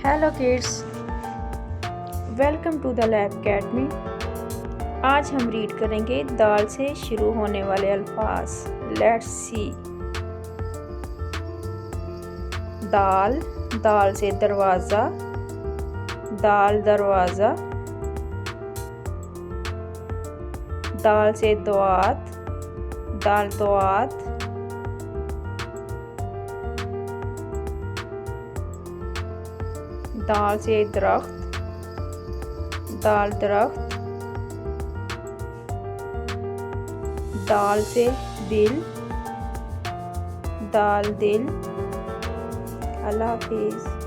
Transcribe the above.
Hello kids, welcome to the lab academy. आज हम read करेंगे दाल से शुरू होने वाले अल्फाज। Let's see. दाल, दाल से दरवाज़ा, दाल दरवाज़ा। दाल से दुआत, दाल दुआत। दाल से दरख्त, दाल दरख्त। दाल से दिल, दाल दिल। अल्लाह हाफिज़।